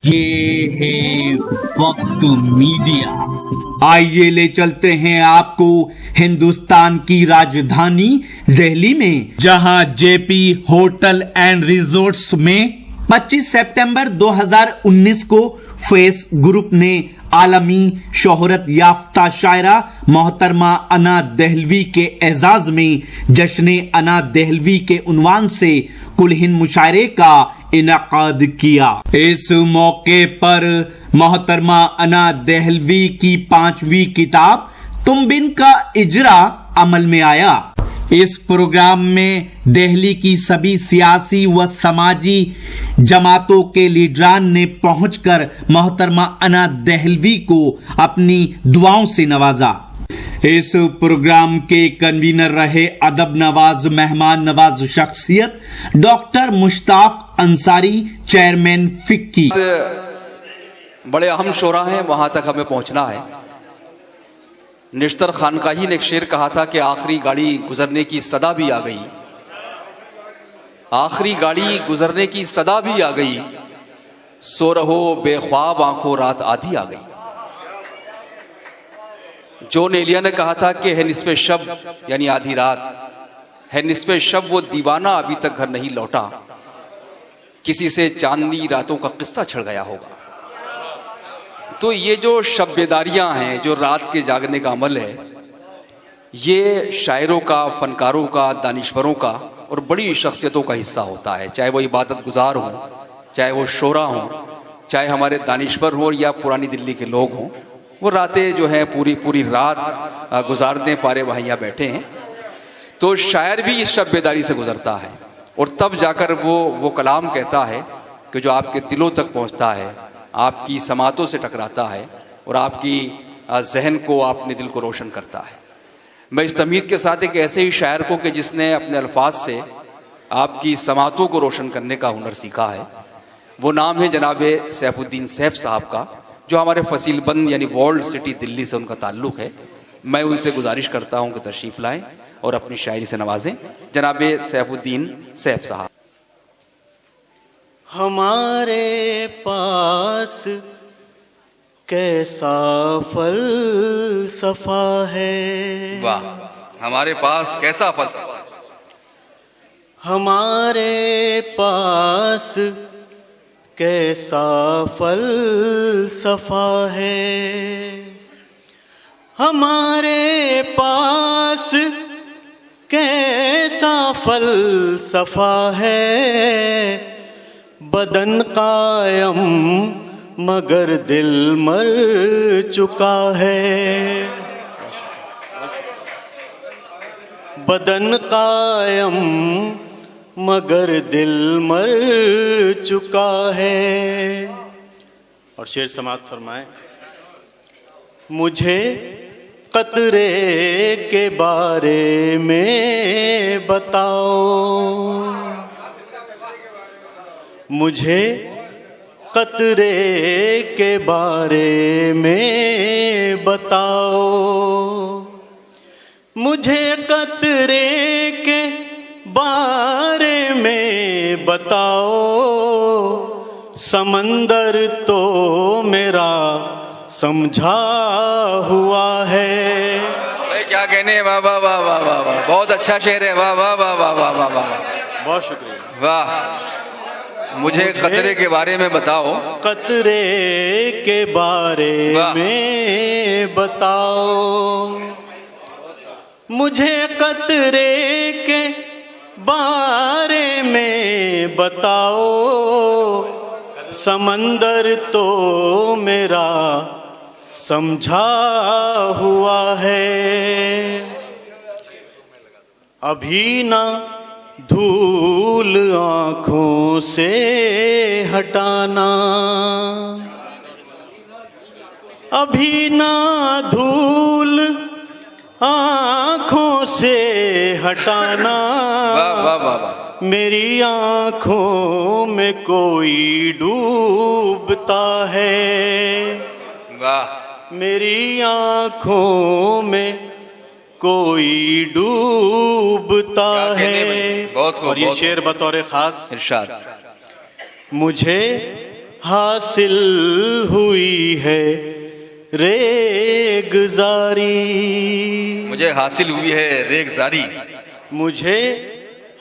ये है वक्त मीडिया। आइए ले चलते हैं आपको हिंदुस्तान की राजधानी दिल्ली में, जहां जेपी होटल एंड रिजॉर्ट्स में 25 सितंबर 2019 को फेस ग्रुप ने आलमी शोहरत याफ्ता शायरा मोहतरमा अना दहलवी के एजाज में जश्न अना दहलवी के उन्वान से कुल-हिंद मुशायरे का इनाकाद किया। इस मौके पर मोहतरमा अना दहलवी की 5वीं किताब तुम बिन का इजरा अमल में आया। इस प्रोग्राम में दिल्ली की सभी सियासी व समाजी जमातों के लीडरान ने पहुंचकर मोहतरमा अना दहलवी को अपनी दुआओं से नवाजा। इस प्रोग्राम के कन्वीनर रहे अदब नवाज मेहमान नवाज शख्सियत doctor Mushtaq Ansari, chairman FICCI. बड़े अहम शोरा हैं, वहां तक हमें पहुंचना है। निश्तर खानकाही ने एक शेर कहा था कि आखिरी गाड़ी गुजरने की सदा भी आ गई, आखिरी गाड़ी गुजरने की सदा भी आ गई, सो रहो बेख्वाब आंखों रात आधी आ गई। जॉन एलिया ने कहा था कि है निस्फे शब यानी आधी रात, है निस्फे शब वो दीवाना अभी तक घर नहीं लौटा, किसी से चांदनी रातों का किस्सा छिड़ गया होगा। तो ये जो शब बेदारियां हैं, जो रात के जागने का अमल है, ये शायरों का, फनकारों का, दानिश्वरों का और बड़ी शख्सियतों का हिस्सा होता है। चाहे वो इबादत गुजार हों, चाहे वो शोरा हों, चाहे हमारे दानिश्वर हों या पुरानी दिल्ली के लोग हों, वो रातें जो हैं पूरी रात गुजारते हैं, पारे वहां बैठे हैं। तो शायर भी इस शब बेदारी से गुजरता है और तब जाकर वो कलाम कहता है कि जो आपके दिलों तक पहुंचता है, आपकी समातों से टकराता है और आपकी जहन को, अपने दिल को रोशन करता है। मैं इस तमीद के साथ एक ऐसे ही शायर को कि जिसने अपने अल्फाज से आपकी समातों को रोशन करने का हुनर सीखा है, वो नाम है जनाब सैफुद्दीन सैफ साहब का, जो हमारे फसीलबंद यानी वर्ल्ड सिटी दिल्ली से उनका ताल्लुक़ है। मैं उनसे गुजारिश करता हूँ कि तशरीफ़ लाएँ और अपनी शायरी से नवाजें। जनाब सैफुद्दीन सैफ साहब। हमारे पास कैसा फलसफा है, वाह, हमारे पास कैसा फलसफा, हमारे पास कैसा फलसफा है, हमारे पास कैसा फलसफा है। बदन कायम मगर दिल मर चुका है, बदन कायम मगर दिल मर चुका है। और शेर समाप्त फरमाए। मुझे कतरे के बारे में बताओ, मुझे कतरे के बारे में बताओ, मुझे कतरे के बारे में बताओ, समंदर तो मेरा समझा हुआ है। क्या कहने, वाह वाह वाह वाह वाह वाह, बहुत अच्छा शेर है, वाह वाह वाह वाह वाह वाह वाह, बहुत शुक्रिया। वाह, मुझे कतरे के बारे में बताओ, कतरे के बारे में बताओ, मुझे कतरे के बारे में बताओ, समंदर तो मेरा समझा हुआ है। अभी ना धूल आँखों से हटाना, अभी ना धूल आँखों से हटाना। वाह वाह वाह, मेरी आँखों में कोई डूबता है, वाह, मेरी आँखों में कोई डूबता है। बहुत खूब, और ये शेर बतौर खास इरशाद। मुझे हासिल हुई है रेगजारी, मुझे हासिल हुई है रेगजारी, मुझे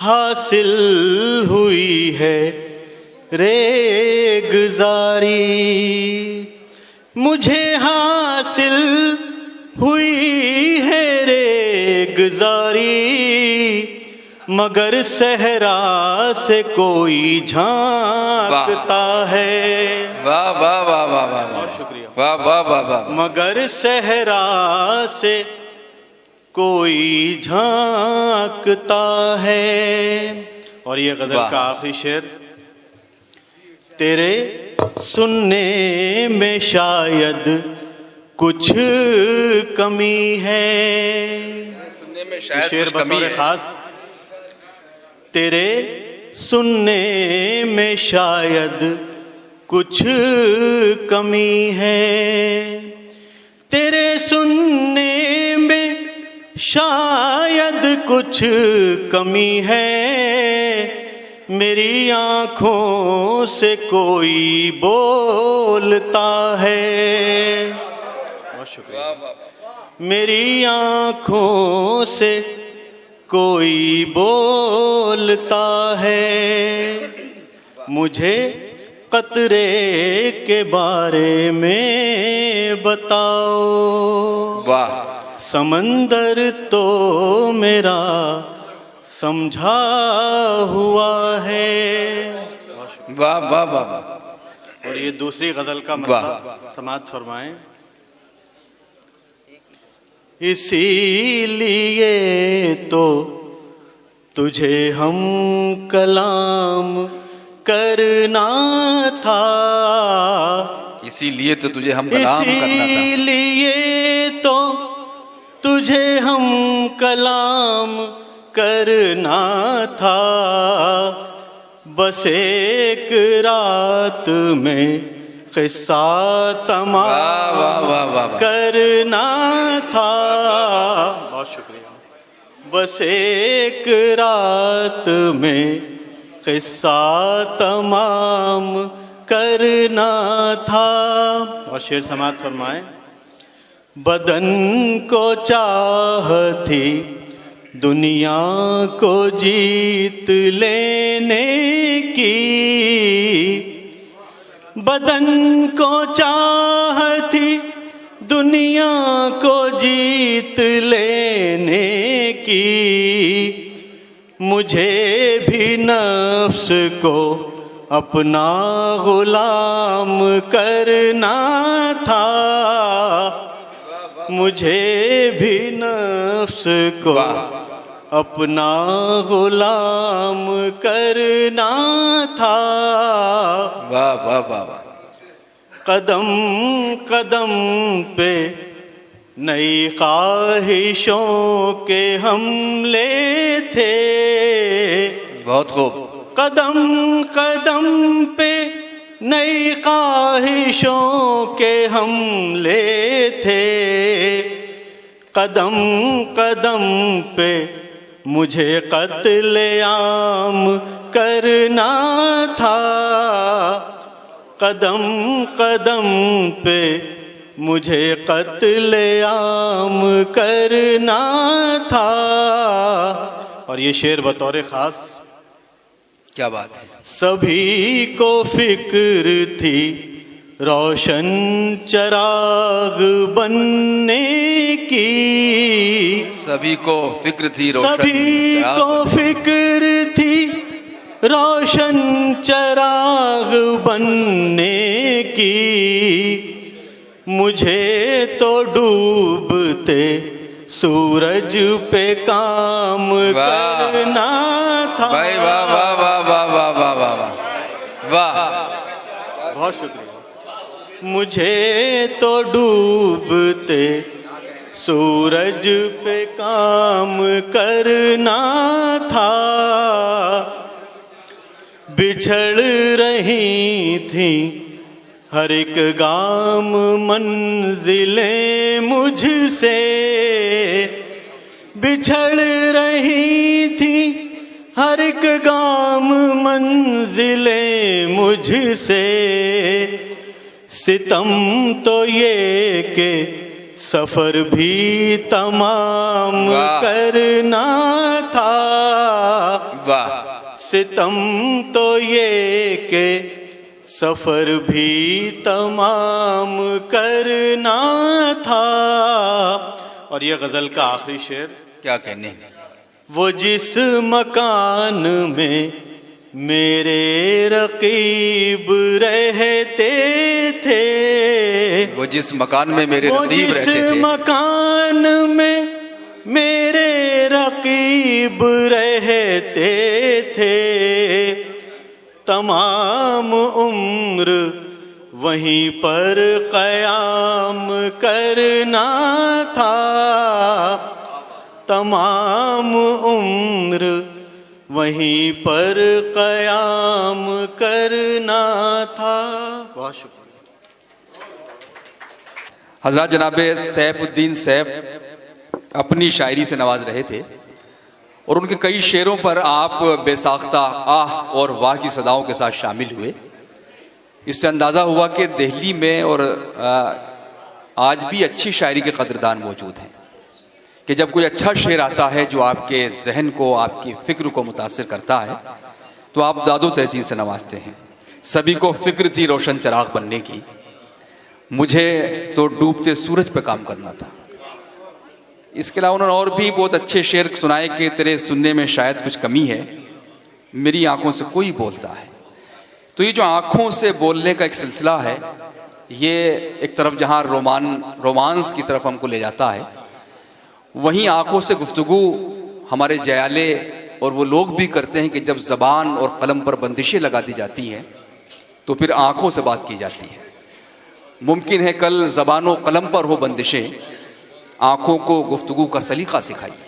हासिल हुई है रेगजारी, मुझे हासिल हुई है रेगजारी, मगर सहरा से कोई झांकता है। वाह वाह वाह वाह वाह, बहुत शुक्रिया। वाह वाह वाह वाह, मगर सहरा से कोई झांकता है। और ये गजल का आखिरी शेर, तेरे सुनने में शायद कुछ कमी है, सुनने में शायद शेर कुछ कमी बतौर है। खास, तेरे सुनने में शायद कुछ कमी है, तेरे सुनने में शायद कुछ कमी है, मेरी आंखों से कोई बोलता है। बहुत शुक्रिया। मेरी आंखों से कोई बोलता है, मुझे कतरे के बारे में बताओ। वाह, समंदर तो मेरा समझा हुआ है। वाह वाह वाह वाह। और ये दूसरी गजल का मतलब समाअत फरमाएं। इसीलिए तो तुझे हम कलाम करना था, इसीलिए तो तुझे हम कलाम करना था, इसीलिए तो तुझे हम कलाम करना था, बस एक रात में किस्सा तमाम वाह वाह वाह वाह, करना था। बहुत शुक्रिया। बस एक रात में किस्सा तमाम करना था। और शेर समाअत फरमाएं। बदन को चाह थी दुनिया को जीत लेने की, बदन को चाह थी दुनिया को जीत लेने की, मुझे भी नफ्स को अपना गुलाम करना था, मुझे भी नफ्स को अपना गुलाम करना था। वाह वाह वाह वाह। कदम कदम पे नई ख्वाहिशों के हमले थे, बहुत खूब। कदम कदम पे नई ख्वाहिशों के हमले थे, कदम कदम पे मुझे कत्लेआम करना था, कदम कदम पे मुझे कत्लेआम करना था। और ये शेर बतौर खास, क्या बात है। सभी को फिक्र थी रोशन चराग बनने की, सभी को फिक्र थी रोशन, सभी को फिक्र थी रोशन चराग बनने की, मुझे तो डूबते सूरज पे काम करना था। भाई वाह वाह वाह वाह वाह वाह वाह वाह वाह, बहुत शुक्रिया। मुझे तो डूबते सूरज पे काम करना था, बिछड़ रही थी हर एक गाम मंजिलें मुझसे, बिछड़ रही थी हर एक गाम मंजिले मुझसे, सितम तो ये के सफर भी तमाम करना था। वाह। सितम तो ये के सफर भी तमाम करना था। और ये गजल का आखिरी शेर, क्या कहने। वो जिस मकान में मेरे रकीब रहते थे, वो जिस मकान में मेरे वो रकीब जिस रहते थे, मकान में मेरे रकीब रहते थे, तमाम उम्र वहीं पर क़याम करना था। तमाम उम्र वहीं पर क़याम करना था। बहुत शुक्रिया। हज़रत जनाबे सैफुद्दीन सैफ अपनी शायरी से नवाज रहे थे और उनके कई शेरों पर आप बेसाख्ता आह और वाह की सदाओं के साथ शामिल हुए। इससे अंदाज़ा हुआ कि दिल्ली में और आज भी अच्छी शायरी के कदरदान मौजूद हैं कि जब कोई अच्छा शेर आता है जो आपके जहन को, आपकी फ़िक्र को मुतासिर करता है, तो आप दादो तहसीन से नवाजते हैं। सभी को फ़िक्र थी रोशन चराग बनने की, मुझे तो डूबते सूरज पे काम करना था। इसके अलावा उन्होंने और भी बहुत अच्छे शेर सुनाए कि तेरे सुनने में शायद कुछ कमी है, मेरी आंखों से कोई बोलता है। तो ये जो आंखों से बोलने का एक सिलसिला है, ये एक तरफ जहाँ रोमांस की तरफ हमको ले जाता है, वहीं आंखों से गुफ्तगू हमारे जयाले और वो लोग भी करते हैं कि जब ज़बान और कलम पर बंदिशें लगा दी जाती हैं तो फिर आंखों से बात की जाती है। मुमकिन है कल ज़बान और कलम पर हो बंदिशें, आंखों को गुफ्तगू का सलीका सिखाइए।